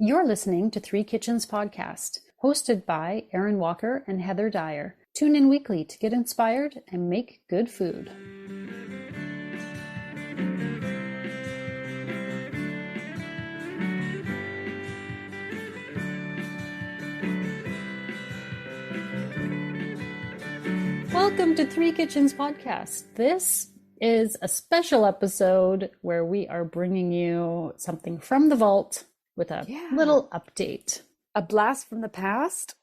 You're listening to Three Kitchens Podcast, hosted by Erin Walker and Heather Dyer. Tune in weekly to get inspired and make good food. Welcome to Three Kitchens Podcast. This is a special episode where we are bringing you something from the vault with a little update. A blast from the past?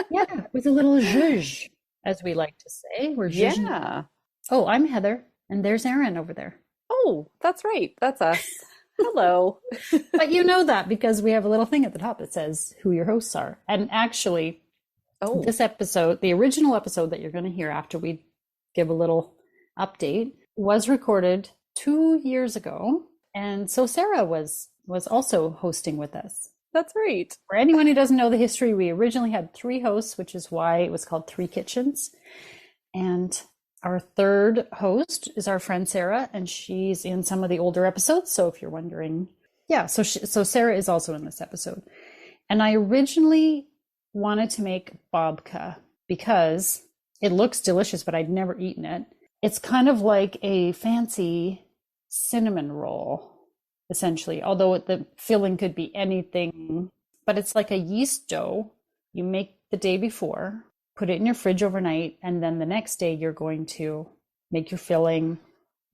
Yeah, with a little zhuzh, as we like to say. We're zhuzhing. Yeah. Oh, I'm Heather, and there's Erin over there. Oh, that's right. That's us. Hello. But you know that because we have a little thing at the top that says who your hosts are. And actually, this episode, the original episode that you're going to hear after we give a little update, was recorded 2 years ago. And so Sarah was also hosting with us. That's right. For anyone who doesn't know the history, we originally had 3 hosts, which is why it was called Three Kitchens. And our third host is our friend Sarah, and she's in some of the older episodes. So if you're wondering, so Sarah is also in this episode. And I originally wanted to make babka because it looks delicious, but I'd never eaten it. It's kind of like a fancy cinnamon roll, essentially, although the filling could be anything, but it's like a yeast dough you make the day before, put it in your fridge overnight, and then the next day you're going to make your filling,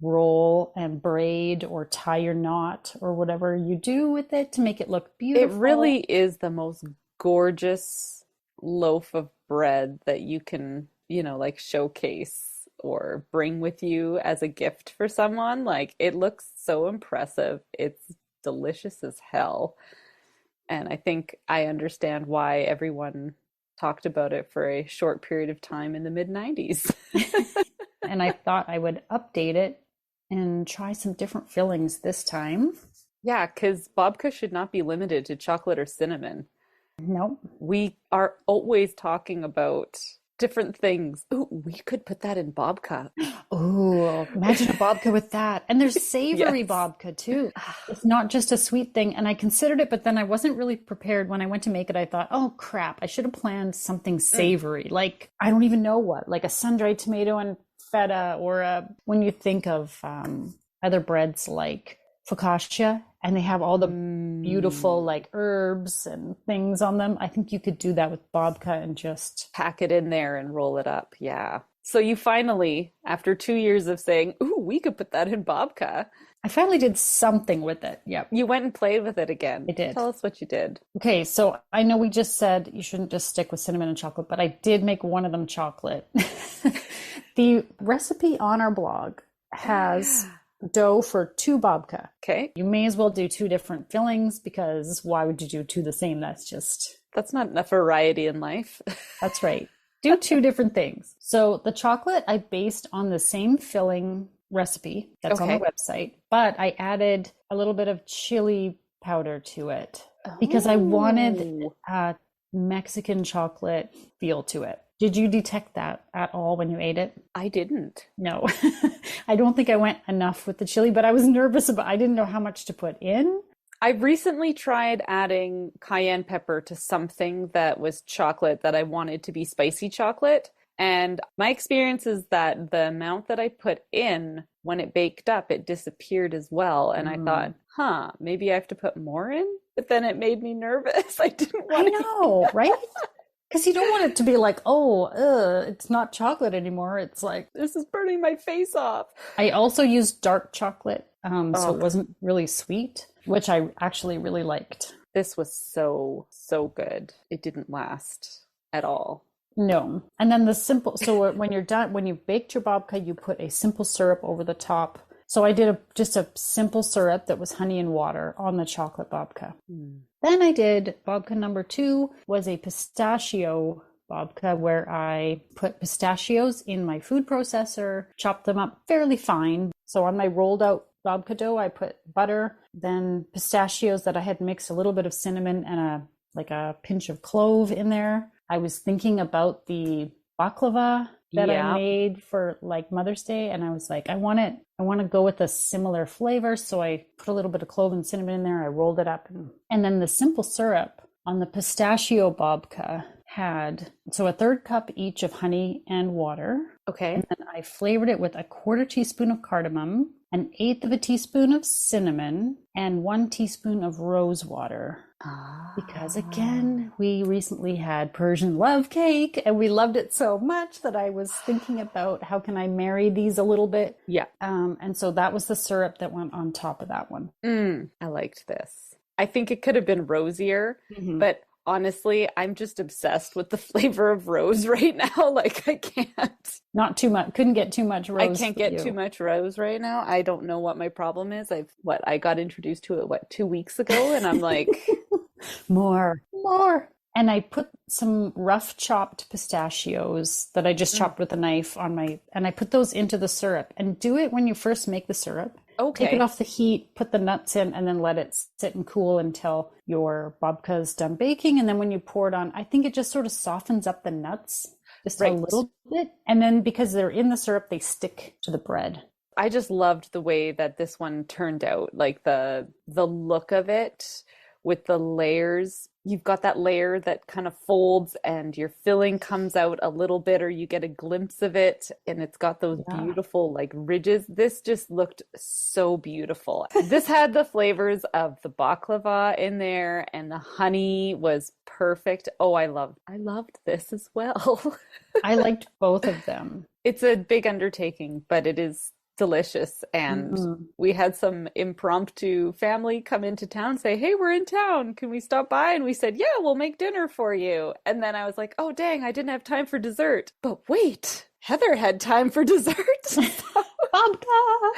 roll and braid or tie your knot or whatever you do with it to make it look beautiful. It really is the most gorgeous loaf of bread that you can, like showcase or bring with you as a gift for someone. Like, it looks so impressive. It's delicious as hell. And I think I understand why everyone talked about it for a short period of time in the mid-90s. And I thought I would update it and try some different fillings this time. Yeah, because babka should not be limited to chocolate or cinnamon. Nope. We are always talking about different things. Ooh, we could put that in babka. Oh, imagine a babka with that. And there's savory babka too. It's not just a sweet thing. And I considered it, but then I wasn't really prepared. When I went to make it, I thought, oh crap, I should have planned something savory. Like, I don't even know what, like a sun-dried tomato and feta, or when you think of other breads like focaccia, and they have all the beautiful like herbs and things on them. I think you could do that with babka and just pack it in there and roll it up. Yeah. So you finally, after 2 years of saying, ooh, we could put that in babka, I finally did something with it. Yep. You went and played with it again. I did. Tell us what you did. Okay, so I know we just said you shouldn't just stick with cinnamon and chocolate, but I did make one of them chocolate. The recipe on our blog has dough for 2 babka. Okay. You may as well do 2 different fillings, because why would you do 2 the same? That's not enough variety in life. That's right. Do 2 different things. So the chocolate I based on the same filling recipe that's on the website, but I added a little bit of chili powder to it because I wanted a Mexican chocolate feel to it. Did you detect that at all when you ate it? I didn't. No. I don't think I went enough with the chili, but I was nervous I didn't know how much to put in. I recently tried adding cayenne pepper to something that was chocolate that I wanted to be spicy chocolate. And my experience is that the amount that I put in when it baked up, it disappeared as well. And I thought, maybe I have to put more in? But then it made me nervous. I didn't want to. I know, right? Because you don't want it to be like, it's not chocolate anymore. It's like, this is burning my face off. I also used dark chocolate, so it wasn't really sweet, which I actually really liked. This was so good. It didn't last at all. No. And then so when you're done, when you've baked your babka, you put a simple syrup over the top. So I did just a simple syrup that was honey and water on the chocolate babka. Then I did babka number 2 was a pistachio babka, where I put pistachios in my food processor, chopped them up fairly fine. So on my rolled out babka dough, I put butter, then pistachios that I had mixed, a little bit of cinnamon and a pinch of clove in there. I was thinking about the baklava that I Yeah. made for like Mother's Day, and I was like, I want to go with a similar flavor, so I put a little bit of clove and cinnamon in there. I rolled it up, and then the simple syrup on the pistachio babka had a third cup each of honey and water. Okay. And then I flavored it with a quarter teaspoon of cardamom, an eighth of a teaspoon of cinnamon, and 1 teaspoon of rose water. Because again, we recently had Persian love cake and we loved it so much that I was thinking about how can I marry these a little bit. Yeah. And so that was the syrup that went on top of that one. I liked this. I think it could have been rosier, but honestly, I'm just obsessed with the flavor of rose right now. Like I can't. Not too much. Couldn't get too much rose. I can't get too much rose right now. I don't know what my problem is. I got introduced to it, 2 weeks ago, and I'm like, more. And I put some rough chopped pistachios that I just chopped with a knife and I put those into the syrup. And do it when you first make the syrup. Okay. Take it off the heat, put the nuts in, and then let it sit and cool until your babka is done baking. And then when you pour it on, I think it just sort of softens up the nuts just a little bit. And then because they're in the syrup, they stick to the bread. I just loved the way that this one turned out, like the look of it with the layers. You've got that layer that kind of folds and your filling comes out a little bit, or you get a glimpse of it, and it's got those beautiful like ridges. This just looked so beautiful. This had the flavors of the baklava in there, and the honey was perfect. Oh, I loved this as well. I liked both of them. It's a big undertaking, but it is delicious. And we had some impromptu family come into town, say, hey, we're in town, can we stop by? And we said, yeah, we'll make dinner for you. And then I was like, oh dang, I didn't have time for dessert. But wait, Heather had time for dessert. Babka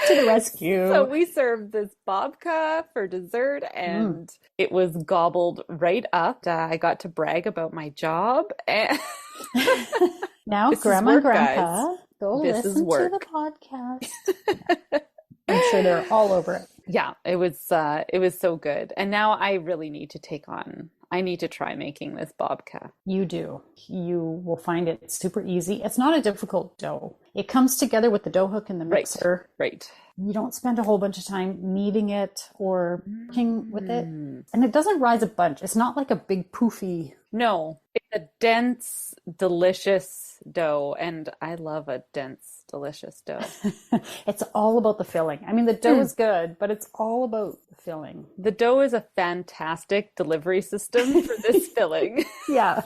to the rescue. So we served this babka for dessert, and it was gobbled right up. I got to brag about my job. And now Grandma and Grandpa, go listen to the podcast. I'm sure they're all over it. Yeah, it was so good. And now I really need to I need to try making this babka. You do. You will find it super easy. It's not a difficult dough. It comes together with the dough hook in the mixer. Right. You don't spend a whole bunch of time kneading it or working with it. And it doesn't rise a bunch. It's not like a big poofy. No, it's a dense, delicious dough. And I love a dense, delicious dough. It's all about the filling. I mean, the dough is good, but it's all about the filling. The dough is a fantastic delivery system for this filling. Yeah.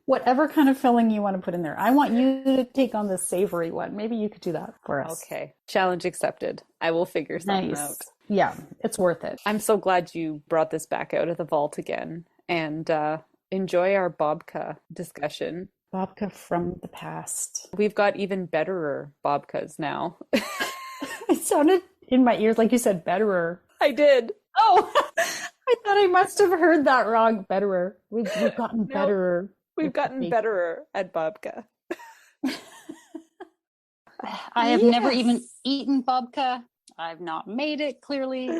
Whatever kind of filling you want to put in there. I want you to take on the savory one. Maybe you could do that for us. Okay. Challenge accepted. I will figure something out. Yeah, it's worth it. I'm so glad you brought this back out of the vault again, and enjoy our babka discussion. Babka from the past. We've got even betterer babkas now. It sounded in my ears like you said betterer. I did. Oh, I thought I must have heard that wrong. Betterer. We've gotten betterer. We've gotten betterer at babka. I have never even eaten babka. I've not made it, clearly.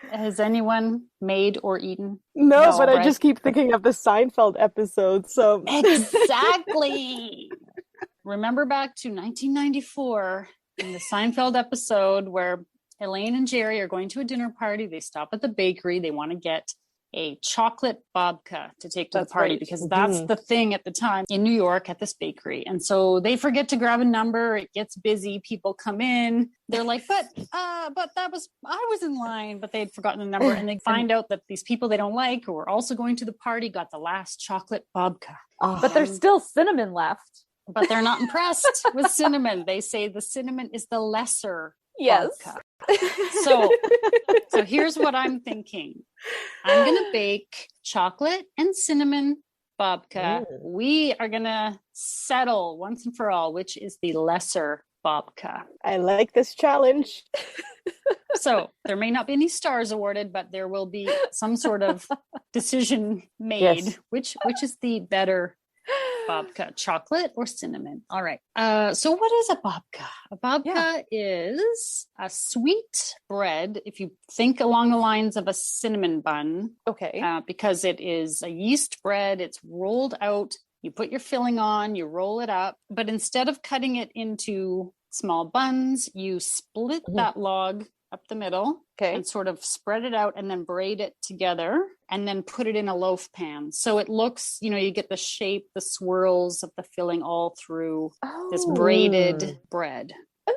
Has anyone made or eaten? No, but I just keep thinking of the Seinfeld episode, so... Exactly! Remember back to 1994, in the Seinfeld episode where Elaine and Jerry are going to a dinner party. They stop at the bakery. They want to get a chocolate babka to take to the party because that's the thing at the time in New York at this bakery. And so they forget to grab a number. It gets busy. People come in. They're like, but I was in line, but they'd forgotten the number. And they find out that these people they don't like who are also going to the party got the last chocolate babka. But there's still cinnamon left. But they're not impressed with cinnamon. They say the cinnamon is the lesser babka. So here's what I'm thinking. I'm going to bake chocolate and cinnamon babka. We are going to settle once and for all which is the lesser babka. I like this challenge. So there may not be any stars awarded, but there will be some sort of decision made. Which is the better babka, chocolate or cinnamon? All right. So what is a babka? A babka is a sweet bread, if you think along the lines of a cinnamon bun. Okay. Because it is a yeast bread. It's rolled out You put your filling on, you roll it up, but instead of cutting it into small buns, you split that log up the middle and sort of spread it out and then braid it together and then put it in a loaf pan. So it looks, you get the shape, the swirls of the filling all through this braided bread.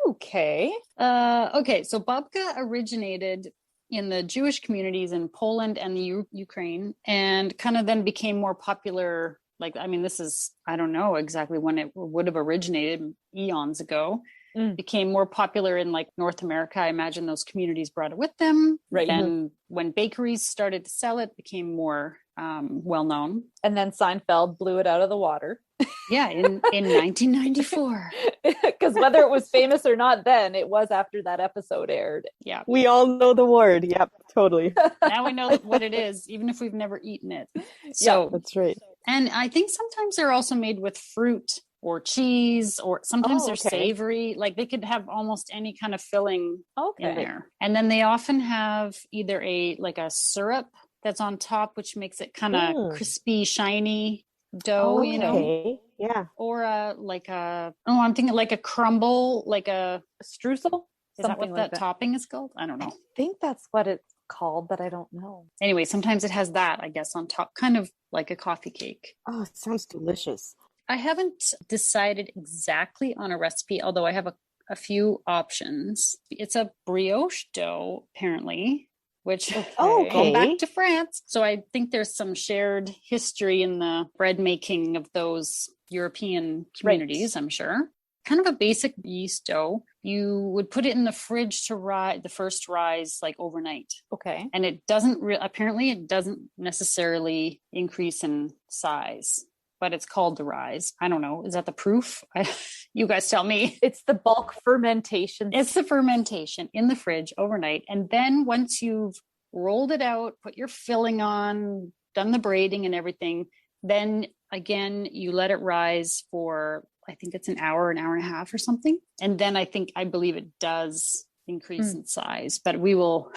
Okay. Okay, so babka originated in the Jewish communities in Poland and the Ukraine, and kind of then became more popular. Like, I mean, this is, I don't know exactly when it would have originated, eons ago. Became more popular in like North America. I imagine those communities brought it with them. Right. Then when bakeries started to sell it, became more well known. And then Seinfeld blew it out of the water. Yeah, in 1994. Because whether it was famous or not then, it was after that episode aired. Yeah. We all know the word. Yep, totally. Now we know what it is, even if we've never eaten it. So yeah, that's right. And I think sometimes they're also made with fruit or cheese, or sometimes they're savory. Like they could have almost any kind of filling in there. And then they often have either a syrup that's on top, which makes it kind of crispy, shiny dough, Yeah. Or I'm thinking like a crumble, like a streusel. Is that what that topping is called? I don't know. I think that's what it's called, but I don't know. Anyway, sometimes it has that, I guess, on top, kind of like a coffee cake. Oh, it sounds delicious. I haven't decided exactly on a recipe, although I have a few options. It's a brioche dough, apparently, which going back to France. So I think there's some shared history in the bread making of those European communities, I'm sure. Kind of a basic yeast dough. You would put it in the fridge to rise, the first rise, like overnight. Okay. And it doesn't apparently it doesn't necessarily increase in size, but it's called the rise. I don't know. Is that the proof? You guys tell me. It's the bulk fermentation. It's the fermentation in the fridge overnight. And then once you've rolled it out, put your filling on, done the braiding and everything, then again, you let it rise for, I think it's an hour and a half or something. And then I believe it does increase in size, but we will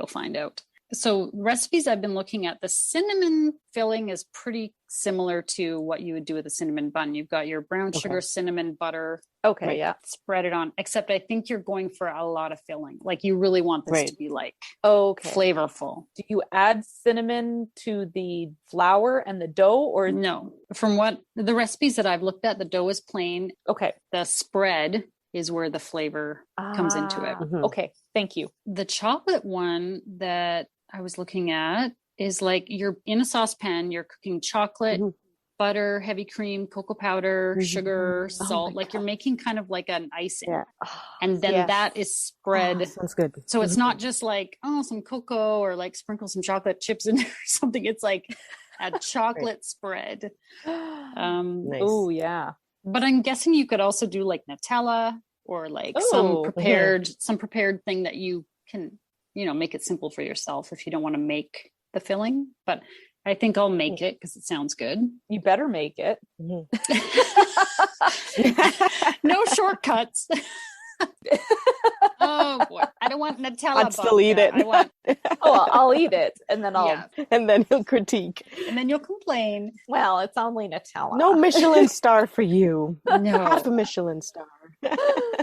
find out. So recipes I've been looking at, the cinnamon filling is pretty similar to what you would do with a cinnamon bun. You've got your brown sugar, cinnamon, butter. Okay, yeah. Spread it on, except I think you're going for a lot of filling. Like you really want this to be like flavorful. Do you add cinnamon to the flour and the dough or? No, from what the recipes that I've looked at, the dough is plain. Okay. The spread is where the flavor comes into it. Okay, thank you. The chocolate one that I was looking at is like you're in a saucepan, you're cooking chocolate, butter, heavy cream, cocoa powder, sugar, salt. Like you're making kind of like an icing. Yeah. And then that is spread. Sounds good. So it's not just like, some cocoa or like sprinkle some chocolate chips in there or something. It's like a chocolate spread. Nice. Oh, yeah. But I'm guessing you could also do like Nutella or like some prepared thing that you can, make it simple for yourself if you don't want to make the filling. But I think I'll make it because it sounds good. You better make it. No shortcuts. Oh boy, I don't want Nutella. I'd still eat it. I'll eat it, and then and then he'll critique, and then you'll complain. Well, it's only Nutella. No Michelin star for you. No, half a Michelin star.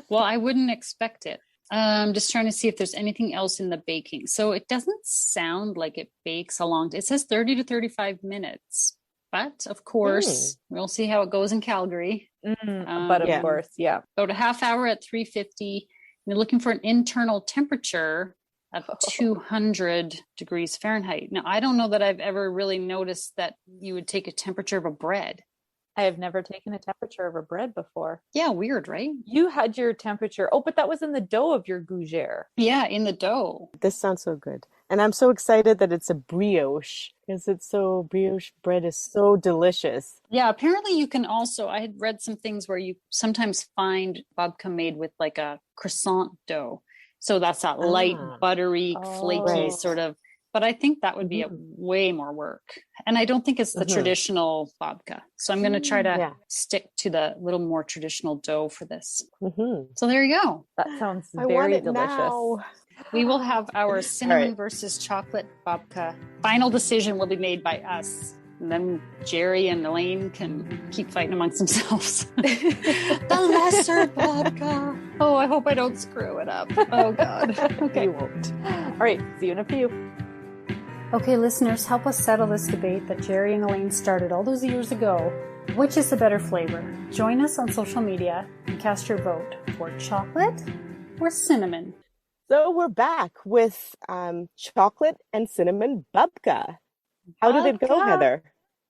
Well, I wouldn't expect it. Just trying to see if there's anything else in the baking. So it doesn't sound like it bakes a long time. It says 30 to 35 minutes. But of course, we'll see how it goes in Calgary. But of course, about a half hour at 350. You're looking for an internal temperature of 200 degrees Fahrenheit. Now, I don't know that I've ever really noticed that you would take a temperature of a bread. I have never taken a temperature of a bread before. Yeah, weird, right? You had your temperature. Oh, but that was in the dough of your gougere. Yeah, in the dough. This sounds so good. And I'm so excited that it's a brioche because brioche bread is so delicious. Yeah, apparently you can also, I had read some things where you sometimes find babka made with like a croissant dough. So that's that light, buttery, flaky sort of. But I think that would be way more work. And I don't think it's the traditional babka. So I'm going to try to stick to the little more traditional dough for this. So there you go. That sounds very delicious. Now. We will have our cinnamon versus chocolate babka. Final decision will be made by us And then Jerry and Elaine can keep fighting amongst themselves. The lesser babka. Oh, I hope I don't screw it up. Oh, God. Okay. You won't. All right, see you in a few. Okay, listeners, help us settle this debate that Jerry and Elaine started all those years ago. Which is the better flavor? Join us on social media and cast your vote for chocolate or cinnamon. So we're back with chocolate and cinnamon babka. How did it go, Babka. Heather?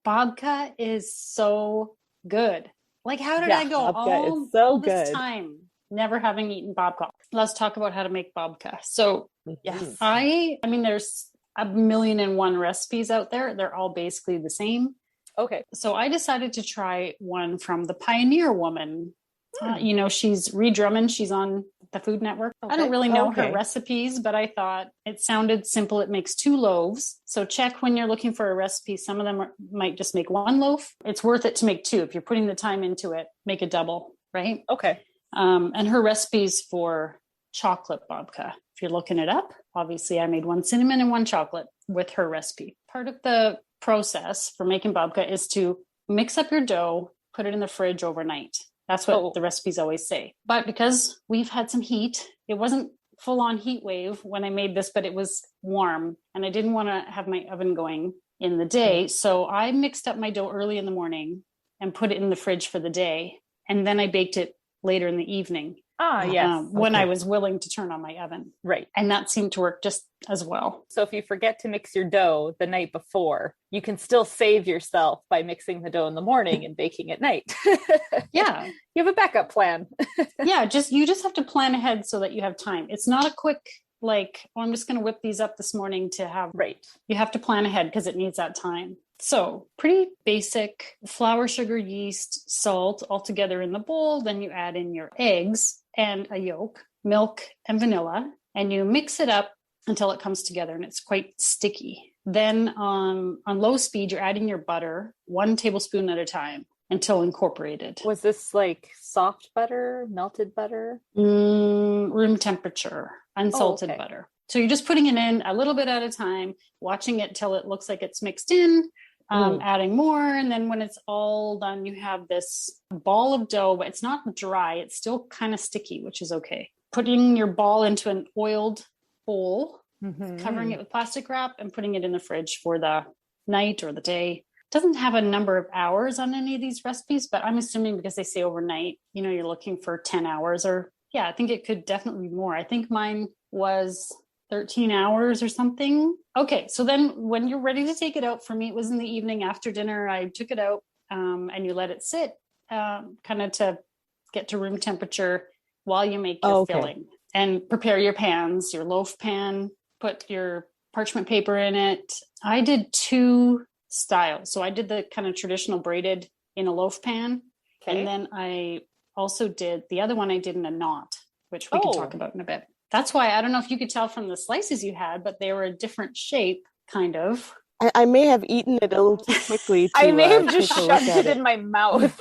Babka is so good. Like, how did I go babka is so all this good. time never having eaten babka? Let's talk about how to make babka. So, Yes. I mean, there's a million and one recipes out there. They're all basically the same. Okay. So I decided to try one from the Pioneer Woman. You know, she's Ree Drummond. She's on the Food Network. I don't really know her recipes, but I thought it sounded simple. It makes 2 loaves. So check when you're looking for a recipe. Some of them might just make 1 loaf. It's worth it to make 2. If you're putting the time into it, make a double, right? Okay. And her recipes for chocolate babka. If you're looking it up, obviously I made 1 cinnamon and 1 chocolate with her recipe. Part of the process for making babka is to mix up your dough, put it in the fridge overnight. That's what the recipes always say. But because we've had some heat, it wasn't full on heat wave when I made this, but it was warm and I didn't want to have my oven going in the day. So I mixed up my dough early in the morning and put it in the fridge for the day. And then I baked it later in the evening. When I was willing to turn on my oven. Right. And that seemed to work just as well. So if you forget to mix your dough the night before, you can still save yourself by mixing the dough in the morning and baking at night. Yeah. You have a backup plan. Yeah. You just have to plan ahead so that you have time. It's not a quick, like, oh, I'm just going to whip these up this morning to have. Right. You have to plan ahead because it needs that time. So pretty basic: flour, sugar, yeast, salt all together in the bowl. Then you add in your eggs and a yolk, milk and vanilla, and you mix it up until it comes together and it's quite sticky. Then on low speed, you're adding your butter 1 tablespoon at a time until incorporated. Was this like soft butter, melted butter? Room temperature, unsalted butter. So you're just putting it in a little bit at a time, watching it till it looks like it's mixed in, adding more. And then when it's all done, you have this ball of dough, but it's not dry. It's still kind of sticky, which is okay. Putting your ball into an oiled bowl, covering it with plastic wrap and putting it in the fridge for the night or the day. It doesn't have a number of hours on any of these recipes, but I'm assuming because they say overnight, you know, you're looking for 10 hours or I think it could definitely be more. I think mine was 13 hours or something. Okay. So then when you're ready to take it out, for me, it was in the evening after dinner. I took it out and you let it sit kind of to get to room temperature while you make your filling and prepare your pans, your loaf pan, put your parchment paper in it. I did 2 styles. So I did the kind of traditional braided in a loaf pan. Okay. And then I also did the other one I did in a knot, which we can talk about in a bit. That's why I don't know if you could tell from the slices you had, but they were a different shape, kind of. I may have eaten it a little too quickly. I may have just shoved it in my mouth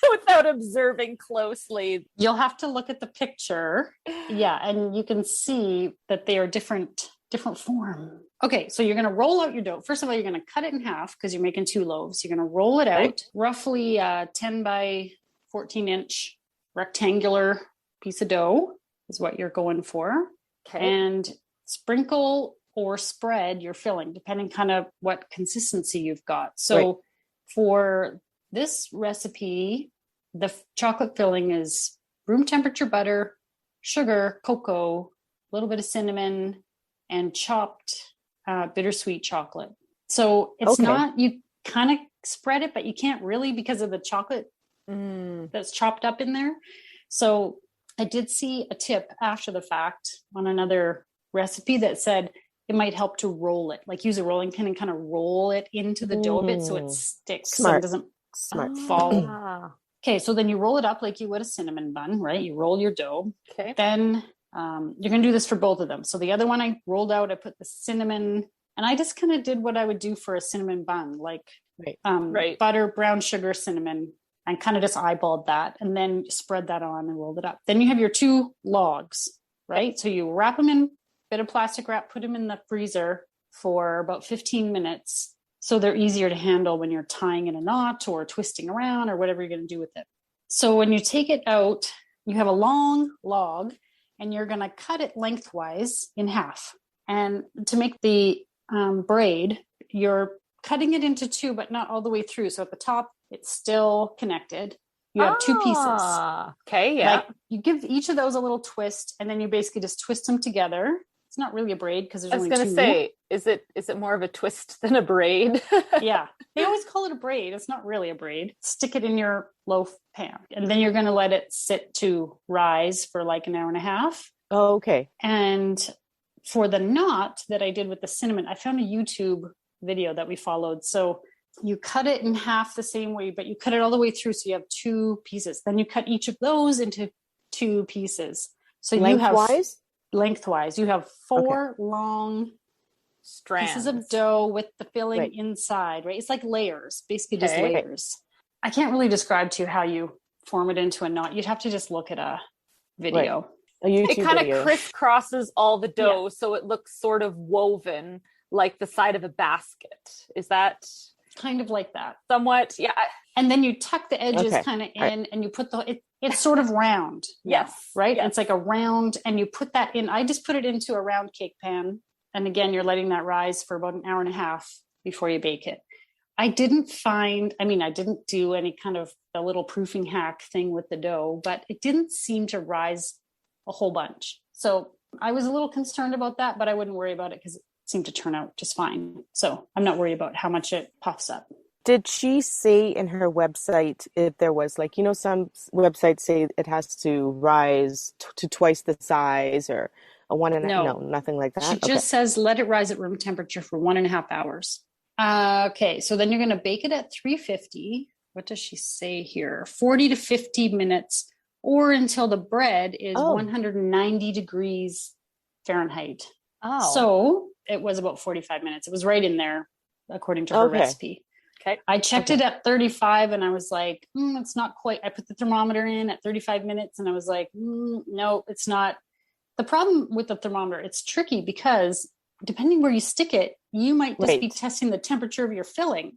without observing closely. You'll have to look at the picture. Yeah, and you can see that they are different form. Okay, so you're going to roll out your dough. First of all, you're going to cut it in half because you're making 2 loaves. You're going to roll it out, roughly 10 by 14 inch rectangular piece of dough is what you're going for. Okay. And sprinkle or spread your filling, depending kind of what consistency you've got. So for this recipe, the chocolate filling is room temperature butter, sugar, cocoa, a little bit of cinnamon, and chopped bittersweet chocolate. So it's not, you kind of spread it, but you can't really because of the chocolate that's chopped up in there. So I did see a tip after the fact on another recipe that said it might help to roll it, like use a rolling pin and kind of roll it into the dough a bit so it sticks and doesn't fall. Okay, so then you roll it up like you would a cinnamon bun, right? You roll your dough. Okay. Then you're going to do this for both of them. So the other one I rolled out, I put the cinnamon, and I just kind of did what I would do for a cinnamon bun, like butter, brown sugar, cinnamon, and kind of just eyeballed that and then spread that on and rolled it up. Then you have your 2 logs, right? So you wrap them in a bit of plastic wrap, put them in the freezer for about 15 minutes. So they're easier to handle when you're tying in a knot or twisting around or whatever you're going to do with it. So when you take it out, you have a long log and you're going to cut it lengthwise in half. And to make the braid, you're cutting it into two, but not all the way through. So at the top, it's still connected. You have two pieces. Okay, yeah. Like you give each of those a little twist, and then you basically just twist them together. It's not really a braid because there's only two. I was going to say, is it more of a twist than a braid? Yeah. They always call it a braid. It's not really a braid. Stick it in your loaf pan, and then you're going to let it sit to rise for like an hour and a half. Oh, okay. And for the knot that I did with the cinnamon, I found a YouTube video that we followed. So you cut it in half the same way, but you cut it all the way through. So you have two pieces. Then you cut each of those into two pieces. So lengthwise? You have four long strands pieces of dough with the filling inside, right? It's like layers, basically just layers. I can't really describe to you how you form it into a knot. You'd have to just look at a video. Right. A YouTube it kind video. of crisscrosses all the dough, so it looks sort of woven like the side of a basket. Is that kind of like that? Somewhat, yeah. And then you tuck the edges kind of in, and you put it's sort of round. Yes. Right? Yes. It's like a round, and you put that in. I just put it into a round cake pan. And again, you're letting that rise for about an hour and a half before you bake it. I didn't do any kind of a little proofing hack thing with the dough, but it didn't seem to rise a whole bunch. So I was a little concerned about that, but I wouldn't worry about it because it seemed to turn out just fine. So I'm not worried about how much it puffs up. Did she say in her website if there was some websites say it has to rise to twice the size or a one and no, nothing like that? She just says let it rise at room temperature for 1.5 hours. Okay, so then you're going to bake it at 350. What does she say here? 40 to 50 minutes or until the bread is 190 degrees Fahrenheit. Oh. So it was about 45 minutes. It was right in there according to her recipe. Okay. I checked it at 35 and I was like, it's not quite. I put the thermometer in at 35 minutes and I was like, no, it's not. The problem with the thermometer, it's tricky because depending where you stick it, you might just be testing the temperature of your filling,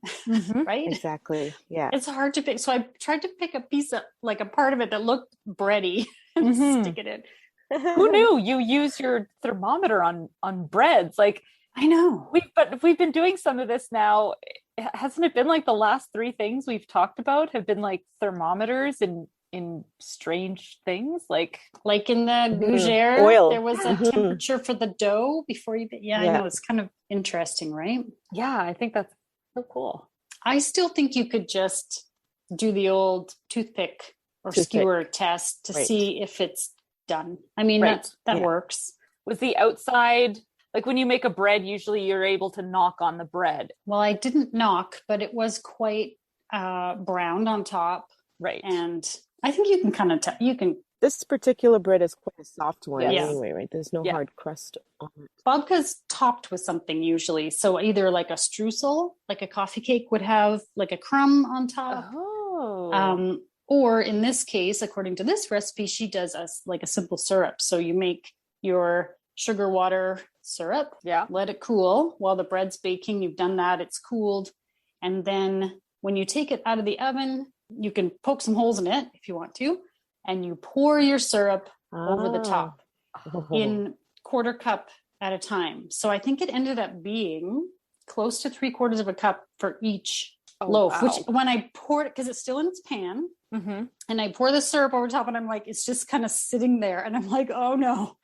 right? Exactly. Yeah. It's hard to pick. So I tried to pick a piece of like a part of it that looked bready and stick it in. Who knew you use your thermometer on breads? Like, I know. We've been doing some of this now. Hasn't it been like the last three things we've talked about have been like thermometers in strange things? Like in the gougere, oil. There was a temperature for the dough before you. I know, it's kind of interesting, right? Yeah, I think that's so cool. I still think you could just do the old toothpick or skewer test to see if it's done. I mean, that works. Was the outside, like when you make a bread, usually you're able to knock on the bread. Well, I didn't knock, but it was quite browned on top. Right. And I think you can kind of this particular bread is quite a soft one anyway, right? There's no hard crust on it. Babka's topped with something usually. So either like a streusel, like a coffee cake would have like a crumb on top. Oh. Or in this case, according to this recipe, she does a simple syrup. So you make your sugar water syrup, let it cool while the bread's baking. You've done that, it's cooled. And then when you take it out of the oven, you can poke some holes in it if you want to, and you pour your syrup over the top in 1/4 cup at a time. So I think it ended up being close to 3/4 of a cup for each loaf, which when I poured it, because it's still in its pan, and I pour the syrup over top and I'm like, it's just kind of sitting there. And I'm like, oh no,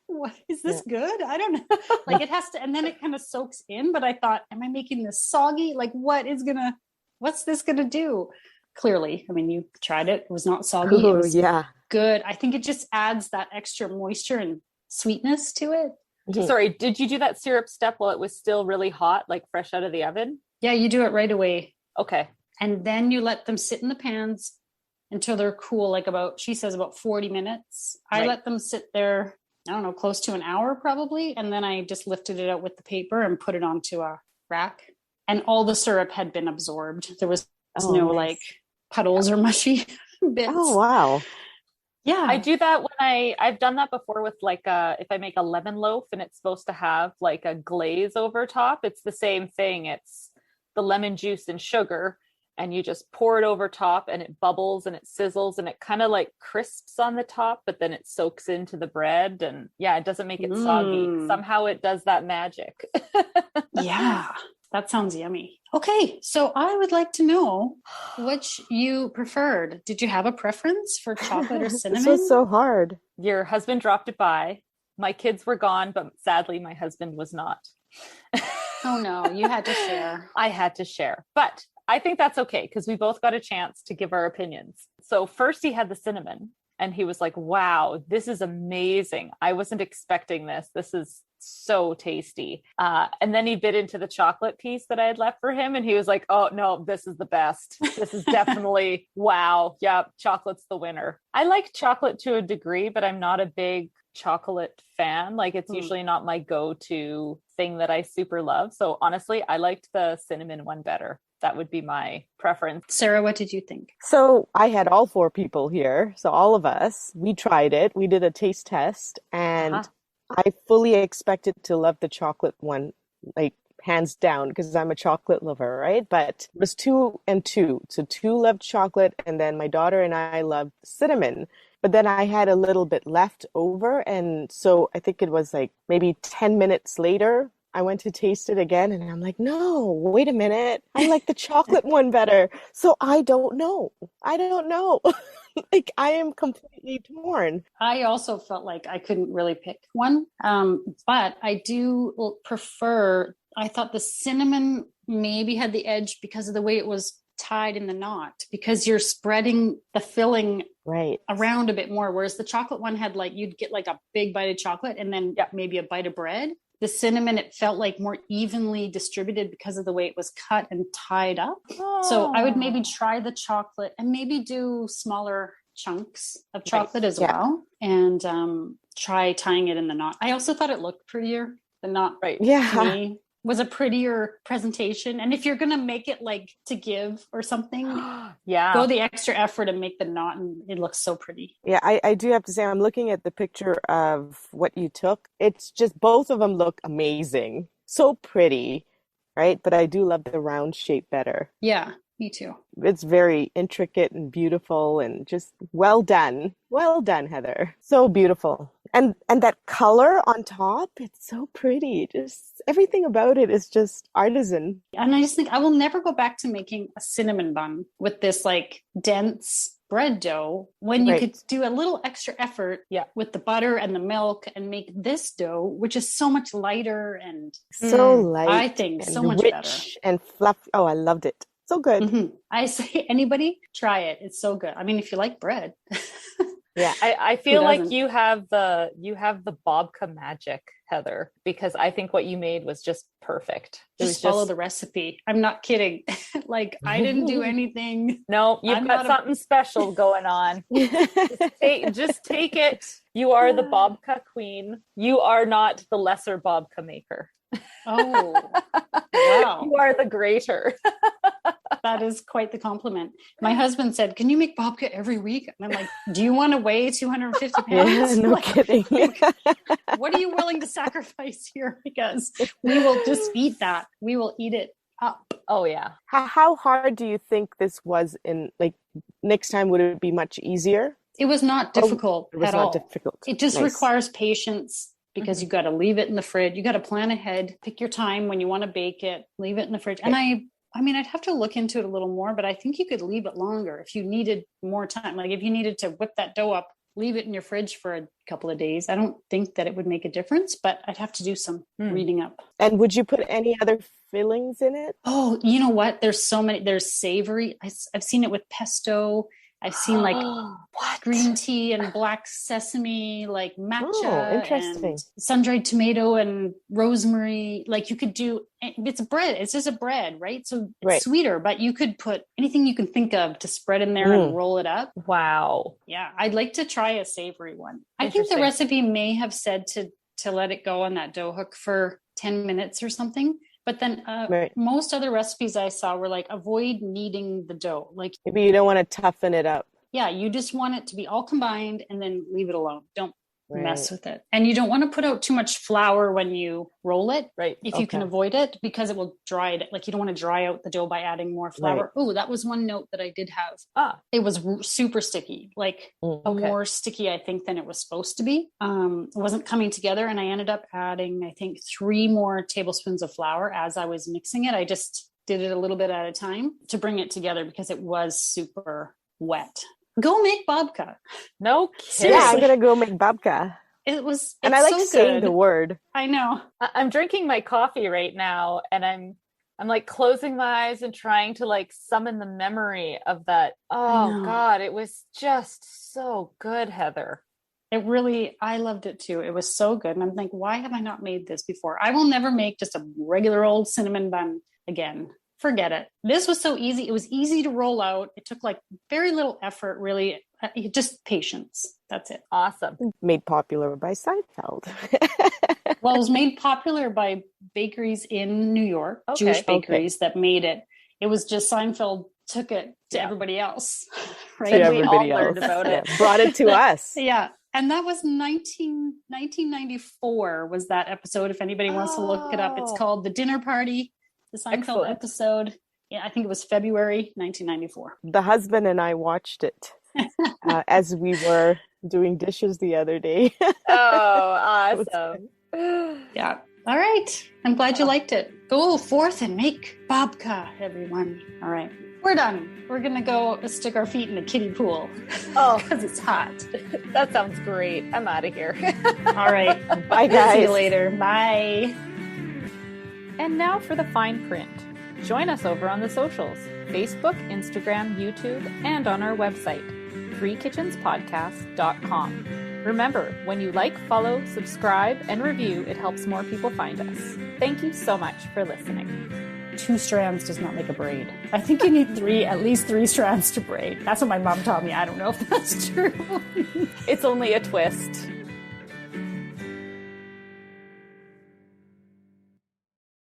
what is this good? I don't know. Like it has to, and then it kind of soaks in, but I thought, am I making this soggy? Like what's this going to do? Clearly, I mean, you tried it. It was not soggy. It was good. I think it just adds that extra moisture and sweetness to it. Sorry, did you do that syrup step while it was still really hot, like fresh out of the oven? Yeah, you do it right away. Okay. And then you let them sit in the pans until they're cool, she says about 40 minutes. I let them sit there, I don't know, close to an hour probably. And then I just lifted it out with the paper and put it onto a rack. And all the syrup had been absorbed. There was like puddles or mushy bits. Oh, wow. Yeah. I do that when I've done that before with if I make a lemon loaf and it's supposed to have like a glaze over top, it's the same thing. It's the lemon juice and sugar, and you just pour it over top, and it bubbles and it sizzles, and it kind of like crisps on the top, but then it soaks into the bread. And yeah, it doesn't make it soggy. Somehow it does that magic. Yeah, that sounds yummy. Okay, so I would like to know which you preferred. Did you have a preference for chocolate or cinnamon? This was so hard. Your husband dropped it by. My kids were gone, but sadly my husband was not. Oh no, you had to share. I had to share, but I think that's okay because we both got a chance to give our opinions. So first he had the cinnamon and he was like, wow, this is amazing. I wasn't expecting this. This is so tasty. And then he bit into the chocolate piece that I had left for him. And he was like, oh no, this is the best. This is definitely, wow. Yeah, chocolate's the winner. I like chocolate to a degree, but I'm not a big chocolate fan. Like it's usually not my go-to thing that I super love. So honestly, I liked the cinnamon one better. That would be my preference. Sarah, what did you think? So I had all 4 people here. So all of us, we tried it. We did a taste test and I fully expected to love the chocolate one, like hands down, because I'm a chocolate lover, right? But it was 2 and 2. So 2 loved chocolate and then my daughter and I loved cinnamon. But then I had a little bit left over. And so I think it was like maybe 10 minutes later, I went to taste it again and I'm like, no, wait a minute. I like the chocolate one better. So I don't know. Like I am completely torn. I also felt like I couldn't really pick one. But I do prefer, I thought the cinnamon maybe had the edge because of the way it was tied in the knot, because you're spreading the filling around a bit more. Whereas the chocolate one had like, you'd get like a big bite of chocolate and then maybe a bite of bread. The cinnamon, it felt like more evenly distributed because of the way it was cut and tied up. So I would maybe try the chocolate and maybe do smaller chunks of chocolate as well. And try tying it in the knot. I also thought it looked prettier. The knot to me was a prettier presentation. And if you're going to make it like to give or something, go the extra effort and make the knot, and it looks so pretty. Yeah, I do have to say, I'm looking at the picture of what you took. It's just, both of them look amazing. So pretty, right? But I do love the round shape better. Yeah, me too. It's very intricate and beautiful and just well done. Well done, Heather. So beautiful. And that color on top, it's so pretty. Just everything about it is just artisan. And I just think I will never go back to making a cinnamon bun with this like dense bread dough when you could do a little extra effort with the butter and the milk and make this dough, which is so much lighter and so light. I think so much rich better and fluffy. Oh, I loved it. So good. I say anybody try it. It's so good. I mean, if you like bread. Yeah, I feel like you have the babka magic, Heather, because I think what you made was just perfect. Just follow the recipe. I'm not kidding. Like I didn't do anything. No, you've got something special going on. just take it. You are the babka queen. You are not the lesser babka maker. Oh, wow. You are the greater. That is quite the compliment. My husband said, can you make babka every week? And I'm like, do you want to weigh 250 pounds? No kidding. What are you willing to sacrifice here? Because we will just eat that. We will eat it up. Oh, yeah. How hard do you think this was next time? Would it be much easier? It was not difficult at all. Difficult. It just requires patience. Because you got to leave it in the fridge. You got to plan ahead, pick your time when you want to bake it, leave it in the fridge. And I mean, I'd have to look into it a little more, but I think you could leave it longer if you needed more time. Like if you needed to whip that dough up, leave it in your fridge for a couple of days. I don't think that it would make a difference, but I'd have to do some reading up. And would you put any other fillings in it? Oh, you know what? There's so many. There's savory. I've seen it with pesto. I've seen like green tea and black sesame, like matcha and sun-dried tomato and rosemary. Like you could do, it's a bread. It's just a bread, right? So it's sweeter, but you could put anything you can think of to spread in there and roll it up. Wow. Yeah. I'd like to try a savory one. I think the recipe may have said to let it go on that dough hook for 10 minutes or something. But then most other recipes I saw were like, avoid kneading the dough. Like maybe you don't want to toughen it up. Yeah, you just want it to be all combined and then leave it alone. Don't mess with it. And you don't want to put out too much flour when you roll it. Right. If you can avoid it, because it will dry it. Like you don't want to dry out the dough by adding more flour. Right. Oh, that was one note that I did have. It was super sticky, like more sticky, I think, than it was supposed to be. It wasn't coming together. And I ended up adding, I think, 3 more tablespoons of flour as I was mixing it. I just did it a little bit at a time to bring it together because it was super wet. Go make babka. No kidding. Yeah, I'm gonna go make babka. And I like so saying good. the word. I know. I'm drinking my coffee right now, and I'm like closing my eyes and trying to like summon the memory of that. Oh God, it was just so good, Heather. I loved it too. It was so good. And I'm like, why have I not made this before? I will never make just a regular old cinnamon bun again. Forget it. This was so easy. It was easy to roll out. It took like very little effort, really. Just patience. That's it. Awesome. Made popular by Seinfeld. Well, it was made popular by bakeries in New York, Jewish bakeries that made it. It was just Seinfeld took it to everybody else, right? To everybody else. Learned about it. Brought it to us. Yeah. And that was 1994 was that episode. If anybody wants to look it up, it's called The Dinner Party. The Seinfeld episode. Yeah, I think it was February 1994. The husband and I watched it as we were doing dishes the other day. Oh, awesome. Yeah. All right. I'm glad you liked it. Go forth and make babka, everyone. All right. We're done. We're going to go stick our feet in the kiddie pool. Oh, because it's hot. That sounds great. I'm out of here. All right. Bye, guys. See you later. Bye. And now for the fine print. Join us over on the socials, Facebook, Instagram, YouTube, and on our website, threekitchenspodcast.com. Remember, when you like, follow, subscribe, and review, it helps more people find us. Thank you so much for listening. 2 strands does not make a braid. I think you need at least 3 strands to braid. That's what my mom taught me. I don't know if that's true. It's only a twist.